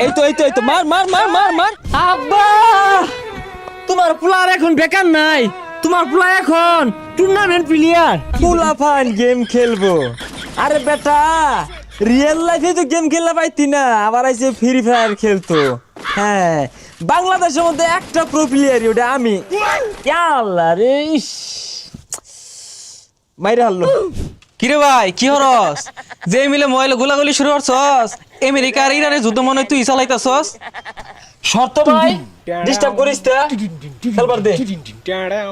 এই তো মার মার মার মার মার। আব্বা, তোমার পোলার এখন বেকার নাই, তোমার পোলা এখন টুর্নামেন্ট প্লেয়ার। পোলা ফান গেম খেলবো। আরে বেটা, রিয়েল লাইফে তো গেম খেলতে পাইতি না, আবার আইসে ফ্রি ফায়ার খেলতো। হ্যাঁ, বাংলাদেশের মধ্যে একটা প্রো প্লেয়ার, ওটা আমি। আল্লাহ রে, মাইরে হারলো। কিরে ভাই, কি হরস? যে মিলে মোবাইলে গোলাগুলি শুরু করছস, আমেরিকা আর ইরানের যুদ্ধ মনে হয় তুই চালাইতাছস। শর্ত ভাই, ডিস্টার্ব করিস না, খেলবার দে।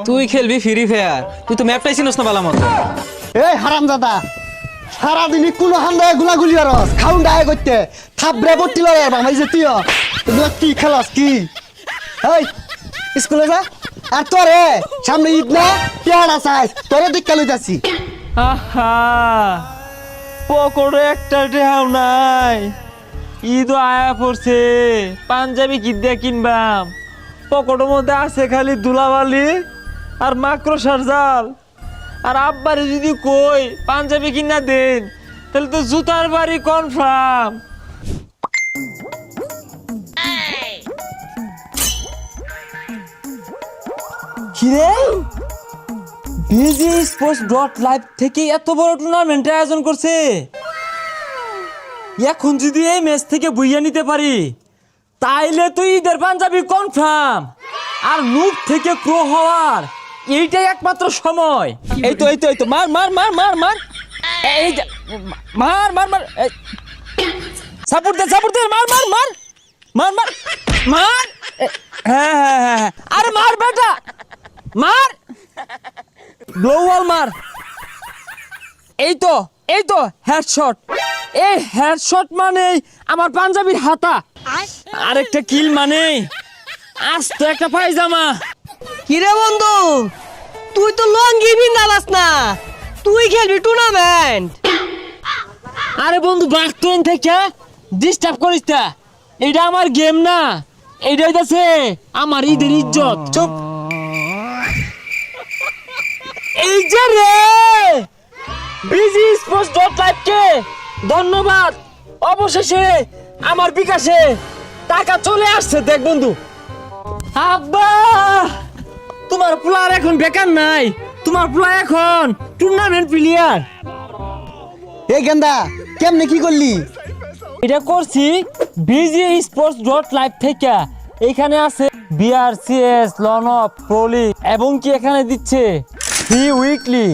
তুই খেলবি ফ্রি ফায়ার, তুই তো ম্যাপটাই চিনস না বালা মতো। এই হারামজাদা, সারাদিনই কোনো হান্দায় গুলাগুলি আরস খাউন ডায় করতে থাবড়ে বট্টি লড়াই আর ভাই যে তুই এগুলো কি খেলাস কি? এই স্কুলে যা। আর তোরে সামনে ঈদ না, পেয়ারা চাই তোরে দিক কালু যাচ্ছি। আহা, পকড়ে একটা ঢেউ নাই, ঈদ আয়া পড়ছে, পাঞ্জাবি কি দিয়ে কিনবাম? পকেটের মধ্যে আছে খালি ধুলাবালি আর মাকড়সার জাল। আর আব্বারে যদি কই পাঞ্জাবি কিনা দেন, তাহলে তো জুতার বাড়ি কনফার্ম। কিরে, বিজি স্পোর্টস ডট লাইভ থেকে এত বড় টুর্নামেন্টের আয়োজন করছে। এখন যদি এই ম্যাচ থেকে বুইয়া নিতে পারি, তাইলে তো ঈদের পাঞ্জাবি কনফার্ম। আর নুব থেকে প্রো হওয়ার এইটাই একমাত্র সময়। এই তো মার মার মার মার মার, এই মার মার মার, সাপোর্ট দে মার মার মার মার মার মার। হ্যাঁ, আরে মার বেটা, মার, গ্লোবাল মার। এই তো হেডশট। এই হেডশট মানে আমার পাঞ্জাবির হাতা, আরেকটা কিল মানে আস্ত একটা পায়জামা। কিরে বন্ধু, তুই তো লঙ্গি বিন্দালাস না, তুই খেলবি টুর্নামেন্ট। আরে বন্ধু, বাস্তন থেকে ডিস্টার্ব করিস না, এটা আমার গেম না, এইটা হইতাছে আমার ঈদের ইজ্জত। চুপ। এই যে রে, বিজি স্পোর্টস ডট লাইভ কে ধন্যবাদ, অবশেষে আমার বিকাশে টাকা চলে আসছে। দেখ বন্ধু, আব্বা, তোমার পোলার এখন বেকার নাই, তোমার পোলা এখন টুর্নামেন্ট প্লেয়ার। এই গেন্দা কেমনে কি করলি? এটা করছি বিজি স্পোর্টস ডট লাইভ থেকে। এখানে আছে বিআরসিএস, লনপ, প্রলি এবং কি এখানে দিচ্ছে ফ্রি উইকলি।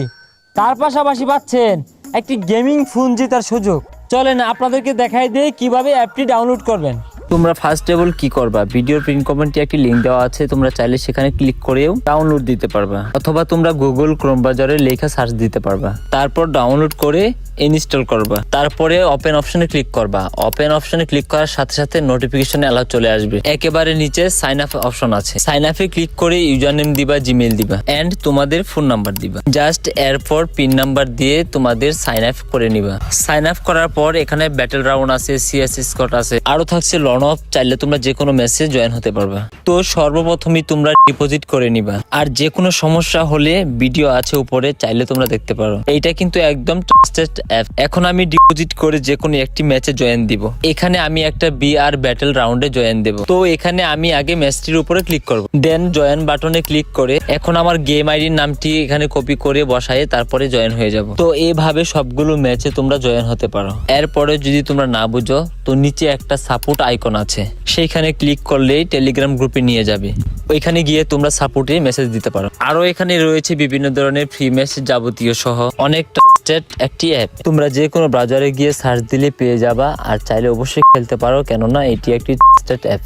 তার পাশাপাশি পাচ্ছেন একটি গেমিং ফোন জেতার সুযোগ। চলেন আপনাদেরকে দেখাই দেই কিভাবে অ্যাপটি ডাউনলোড করবেন। তোমরা ফার্স্ট অফ অল কি করবা, ভিডিওর পিন কমেন্টে একটি লিংক দেওয়া আছে, তোমরা চাইলে সেখানে ক্লিক করেও ডাউনলোড দিতে পারবা, অথবা তোমরা গুগল ক্রোম ব্রাউজারে লেখা সার্চ দিতে পারবা। তারপর ডাউনলোড করে ইনস্টল করবা, তারপরে ওপেন অপশনে ক্লিক করবা। ওপেন অপশনে ক্লিক করার সাথে সাথে নোটিফিকেশন অ্যালার্ট চলে আসবে। একেবারে নিচে সাইন আপ অপশন আছে, সাইন আপে ক্লিক করে ইউজার নেম দিবা, জিমেইল দিবা এন্ড তোমাদের ফোন নাম্বার দিবা। জাস্ট এরপর পিন নাম্বার দিয়ে তোমাদের সাইন আপ করে নিবা। সাইন আপ করার পর এখানে ব্যাটেল রাউন্ড আছে, সিএস স্কট আছে, আরো থাকছে লন অফ। চাইলে তোমরা যে কোনো ম্যাচে জয়েন হতে পারবা। তো সর্বপ্রথমই তোমরা ডিপোজিট করে নিবা, আর যে কোনো সমস্যা হলে ভিডিও আছে উপরে, চাইলে তোমরা দেখতে পারো। এইটা কিন্তু একদম ট্রাস্টেড অ্যাপ। এখন আমি ডিপোজিট করে যে কোনো একটি ম্যাচে জয়েন দিব। এখানে আমি একটা বিআর ব্যাটেল রাউন্ডে জয়েন দেব। তো এখানে আমি আগে ম্যাচটির উপরে ক্লিক করব, দেন জয়েন বাটনে ক্লিক করে এখন আমার গেম আইডির নামটি এখানে কপি করে বসায় তারপরে জয়েন হয়ে যাব। তো এইভাবে সবগুলো ম্যাচে তোমরা জয়েন হতে পারো। এরপরে যদি তোমরা না বুঝো, তো নিচে একটা সাপোর্ট আইকন আছে, সেইখানে ক্লিক করলেই টেলিগ্রাম গ্রুপে নিয়ে যাবে। ওইখানে গিয়ে তোমরা সাপোর্টে মেসেজ দিতে পারো। আরো এখানে রয়েছে বিভিন্ন ধরনের ফ্রি মেসেজ যাবতীয় সহ অনেক ট্রাস্টেড একটি অ্যাপ। তোমরা যে কোনো ব্রাউজারে গিয়ে সার্চ দিলে পেয়ে যাবা, আর চাইলে অবশ্যই খেলতে পারো, কেননা এটি একটি ট্রাস্টেড অ্যাপ।